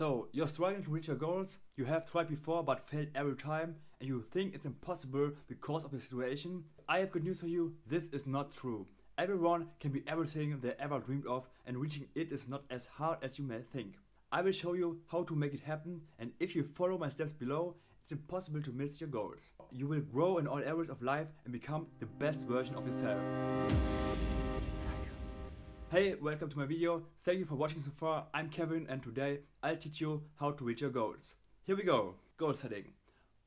So, you're struggling to reach your goals, you have tried before but failed every time, and you think it's impossible because of your situation? I have good news for you, this is not true. Everyone can be everything they ever dreamed of, and reaching it is not as hard as you may think. I will show you how to make it happen, and if you follow my steps below, it's impossible to miss your goals. You will grow in all areas of life and become the best version of yourself. Hey, welcome to my video. Thank you for watching so far. I'm Kevin and today I'll teach you how to reach your goals. Here we go. Goal setting.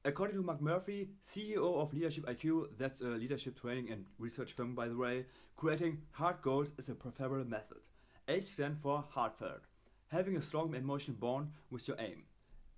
According to Mark Murphy, CEO of Leadership IQ, that's a leadership training and research firm by the way, creating hard goals is a preferable method. H stands for heartfelt, having a strong emotional bond with your aim.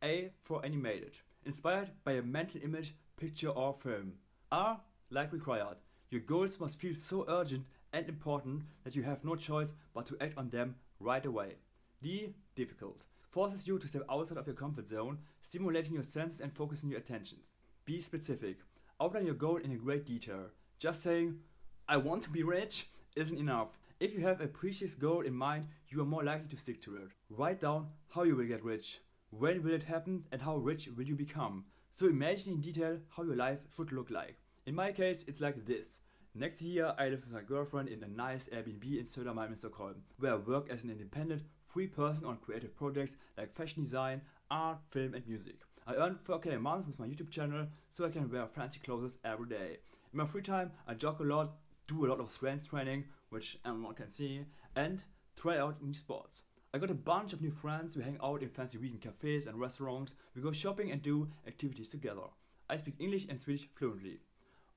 A for animated, inspired by a mental image, picture or film. R like required. Your goals must feel so urgent and important that you have no choice but to act on them right away. D difficult, forces you to step outside of your comfort zone, stimulating your senses and focusing your attentions. B specific, outline your goal in great detail. Just saying, I want to be rich isn't enough. If you have a precise goal in mind, you are more likely to stick to it. Write down how you will get rich, when will it happen and how rich will you become. So imagine in detail how your life should look like. In my case, it's like this. Next year, I live with my girlfriend in a nice Airbnb in Södermalm in Stockholm, where I work as an independent, free person on creative projects like fashion design, art, film and music. I earn 4k a month with my YouTube channel, so I can wear fancy clothes every day. In my free time, I jog a lot, do a lot of strength training, which everyone can see, and try out new sports. I got a bunch of new friends, we hang out in fancy vegan cafes and restaurants, we go shopping and do activities together. I speak English and Swedish fluently.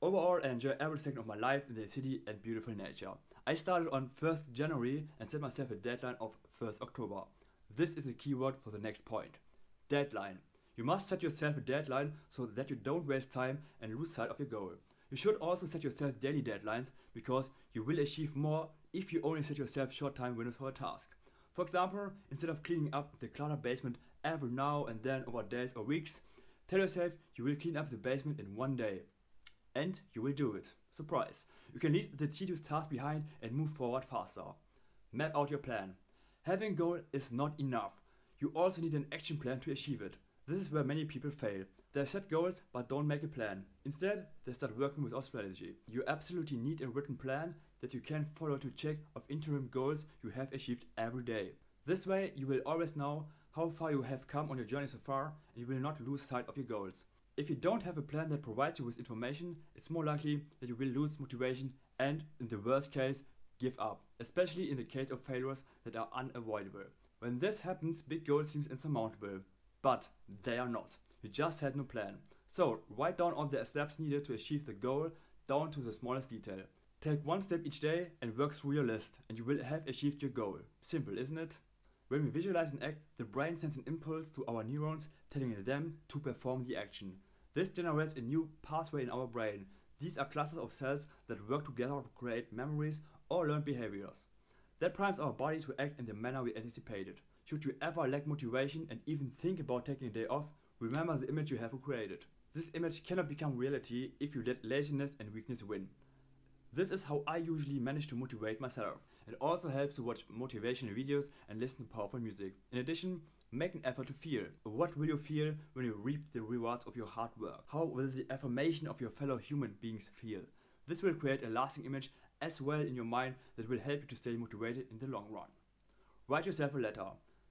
Overall, I enjoy every second of my life in the city and beautiful nature. I started on 1st January and set myself a deadline of 1st October. This is the keyword for the next point. Deadline. You must set yourself a deadline so that you don't waste time and lose sight of your goal. You should also set yourself daily deadlines because you will achieve more if you only set yourself short time windows for a task. For example, instead of cleaning up the cluttered basement every now and then over days or weeks, tell yourself you will clean up the basement in one day. And you will do it. Surprise! You can leave the tedious task behind and move forward faster. Map out your plan. Having a goal is not enough. You also need an action plan to achieve it. This is where many people fail. They set goals but don't make a plan. Instead, they start working without strategy. You absolutely need a written plan that you can follow to check of interim goals you have achieved every day. This way, you will always know how far you have come on your journey so far and you will not lose sight of your goals. If you don't have a plan that provides you with information, it's more likely that you will lose motivation and, in the worst case, give up, especially in the case of failures that are unavoidable. When this happens, big goals seem insurmountable, but they are not. You just had no plan. So, write down all the steps needed to achieve the goal down to the smallest detail. Take one step each day and work through your list, and you will have achieved your goal. Simple, isn't it? When we visualize an act, the brain sends an impulse to our neurons telling them to perform the action. This generates a new pathway in our brain. These are clusters of cells that work together to create memories or learned behaviors. That primes our body to act in the manner we anticipated. Should you ever lack motivation and even think about taking a day off, remember the image you have created. This image cannot become reality if you let laziness and weakness win. This is how I usually manage to motivate myself. It also helps to watch motivational videos and listen to powerful music. In addition, make an effort to feel. What will you feel when you reap the rewards of your hard work? How will the affirmation of your fellow human beings feel? This will create a lasting image as well in your mind that will help you to stay motivated in the long run. Write yourself a letter.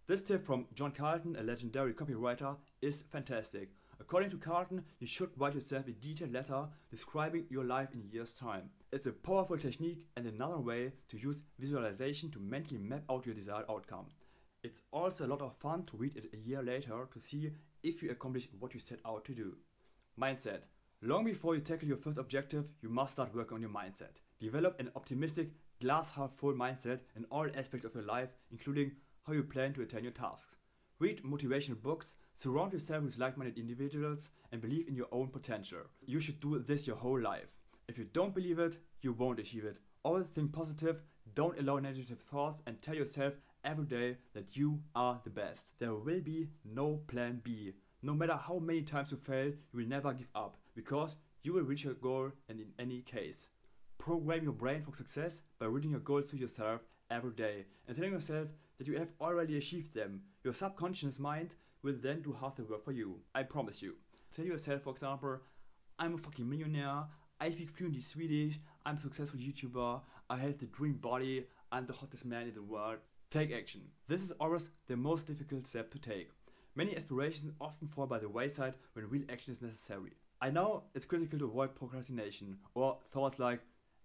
This tip from John Carlton, a legendary copywriter, is fantastic. According to Carlton, you should write yourself a detailed letter describing your life in a year's time. It's a powerful technique and another way to use visualization to mentally map out your desired outcome. It's also a lot of fun to read it a year later to see if you accomplish what you set out to do. Mindset. Long before you tackle your first objective, you must start working on your mindset. Develop an optimistic, glass half full mindset in all aspects of your life, including how you plan to attain your tasks. Read motivational books, surround yourself with like-minded individuals, and believe in your own potential. You should do this your whole life. If you don't believe it, you won't achieve it. Always think positive, don't allow negative thoughts, and tell yourself every day that you are the best. There will be no plan B. No matter how many times you fail, you will never give up, because you will reach your goal and in any case. Program your brain for success by reading your goals to yourself every day and telling yourself that you have already achieved them. Your subconscious mind will then do half the work for you. I promise you. Tell yourself, for example, I'm a fucking millionaire, I speak fluently Swedish, I'm a successful YouTuber, I have the dream body, I'm the hottest man in the world. Take action. This is always the most difficult step to take. Many aspirations often fall by the wayside when real action is necessary. I know it's critical to avoid procrastination or thoughts like,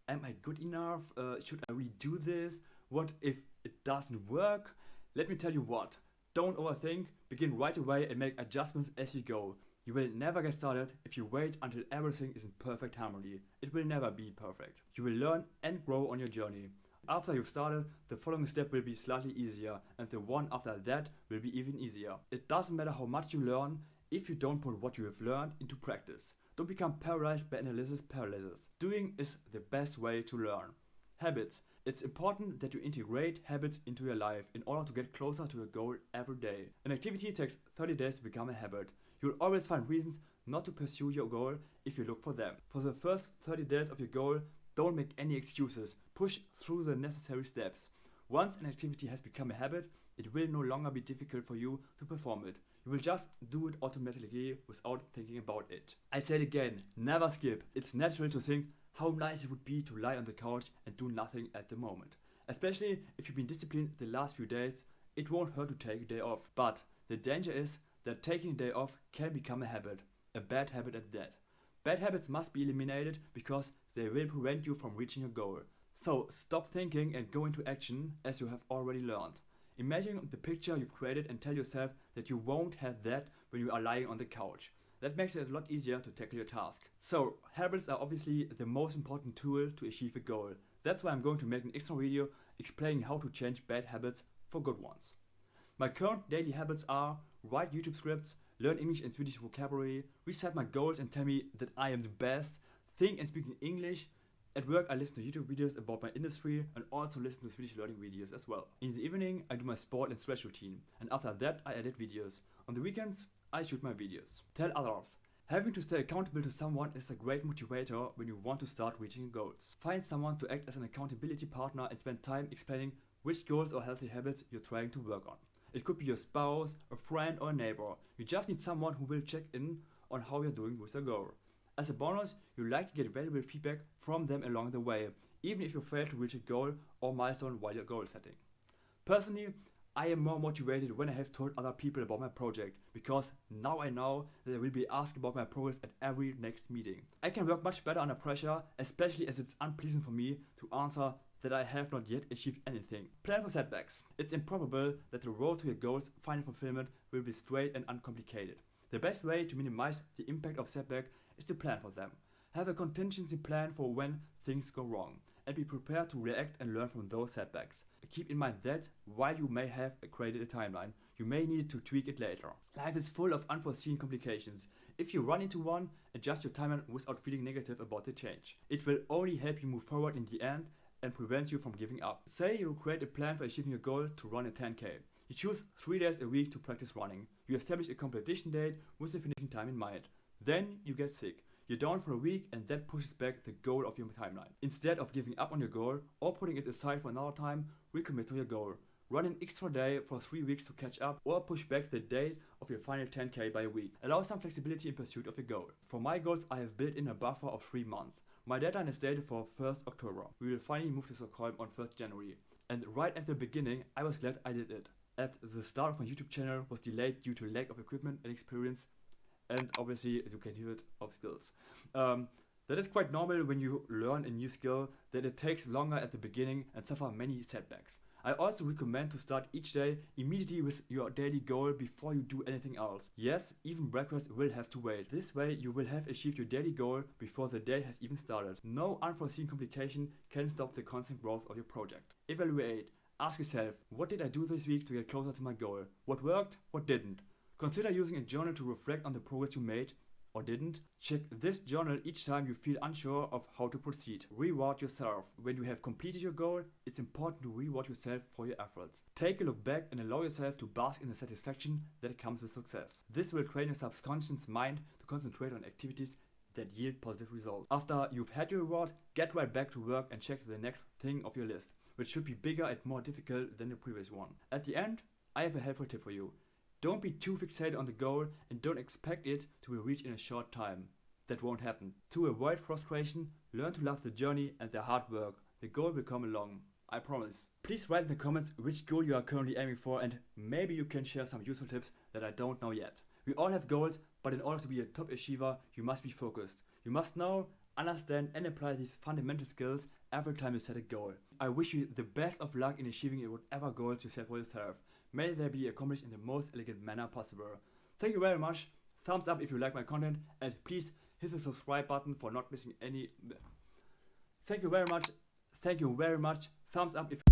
am I good enough? Should I really do this? What if it doesn't work? Let me tell you what. Don't overthink, begin right away and make adjustments as you go. You will never get started if you wait until everything is in perfect harmony. It will never be perfect. You will learn and grow on your journey. After you've started, the following step will be slightly easier and the one after that will be even easier. It doesn't matter how much you learn if you don't put what you have learned into practice. Don't become paralyzed by analysis paralysis. Doing is the best way to learn. Habits. It's important that you integrate habits into your life in order to get closer to your goal every day. An activity takes 30 days to become a habit. You'll always find reasons not to pursue your goal if you look for them. For the first 30 days of your goal, don't make any excuses. Push through the necessary steps. Once an activity has become a habit, it will no longer be difficult for you to perform it. You will just do it automatically without thinking about it. I say it again, never skip. It's natural to think how nice it would be to lie on the couch and do nothing at the moment. Especially if you've been disciplined the last few days, it won't hurt to take a day off. But the danger is that taking a day off can become a habit, a bad habit at that. Bad habits must be eliminated because they will prevent you from reaching your goal. So stop thinking and go into action as you have already learned. Imagine the picture you've created and tell yourself that you won't have that when you are lying on the couch. That makes it a lot easier to tackle your task. So habits are obviously the most important tool to achieve a goal. That's why I'm going to make an extra video explaining how to change bad habits for good ones. My current daily habits are write YouTube scripts, learn English and Swedish vocabulary, reset my goals and tell me that I am the best, think and speak in English. At work I listen to YouTube videos about my industry and also listen to Swedish learning videos as well. In the evening I do my sport and stretch routine and after that I edit videos. On the weekends I shoot my videos. Tell others. Having to stay accountable to someone is a great motivator when you want to start reaching your goals. Find someone to act as an accountability partner and spend time explaining which goals or healthy habits you're trying to work on. It could be your spouse, a friend or a neighbor. You just need someone who will check in on how you're doing with your goal. As a bonus, you like to get valuable feedback from them along the way, even if you fail to reach a goal or milestone while you're goal setting. Personally, I am more motivated when I have told other people about my project, because now I know that I will be asked about my progress at every next meeting. I can work much better under pressure, especially as it's unpleasant for me to answer that I have not yet achieved anything. Plan for setbacks. It's improbable that the road to your goals, finding fulfillment, will be straight and uncomplicated. The best way to minimize the impact of setback is to plan for them. Have a contingency plan for when things go wrong and be prepared to react and learn from those setbacks. Keep in mind that while you may have created a timeline, you may need to tweak it later. Life is full of unforeseen complications. If you run into one, adjust your timeline without feeling negative about the change. It will only help you move forward in the end and prevents you from giving up. Say you create a plan for achieving your goal to run a 10K. You choose 3 days a week to practice running. You establish a competition date with the finishing time in mind. Then you get sick. You're down for a week and that pushes back the goal of your timeline. Instead of giving up on your goal or putting it aside for another time, recommit to your goal. Run an extra day for 3 weeks to catch up or push back the date of your final 10K by a week. Allow some flexibility in pursuit of your goal. For my goals, I have built in a buffer of 3 months. My deadline is dated for 1st October. We will finally move to Stockholm on 1st January. And right at the beginning, I was glad I did it. At the start of my YouTube channel was delayed due to lack of equipment and experience, and obviously, as you can hear it, of skills. That is quite normal when you learn a new skill, that it takes longer at the beginning and suffer many setbacks. I also recommend to start each day immediately with your daily goal before you do anything else. Yes, even breakfast will have to wait. This way you will have achieved your daily goal before the day has even started. No unforeseen complication can stop the constant growth of your project. Evaluate. Ask yourself, what did I do this week to get closer to my goal? What worked? What didn't? Consider using a journal to reflect on the progress you made or didn't. Check this journal each time you feel unsure of how to proceed. Reward yourself. When you have completed your goal, it's important to reward yourself for your efforts. Take a look back and allow yourself to bask in the satisfaction that comes with success. This will train your subconscious mind to concentrate on activities that yield positive results. After you've had your reward, get right back to work and check the next thing of your list. which should be bigger and more difficult than the previous one. At the end, I have a helpful tip for you. Don't be too fixated on the goal and don't expect it to be reached in a short time. That won't happen. To avoid frustration, learn to love the journey and the hard work. The goal will come along, I promise. Please write in the comments which goal you are currently aiming for, and maybe you can share some useful tips that I don't know yet. We all have goals, but in order to be a top achiever, you must be focused. You must know, understand and apply these fundamental skills every time you set a goal. I wish you the best of luck in achieving whatever goals you set for yourself. May they be accomplished in the most elegant manner possible. Thank you very much. Thumbs up if you like my content, and please hit the subscribe button for not missing any. Thank you very much. Thumbs up if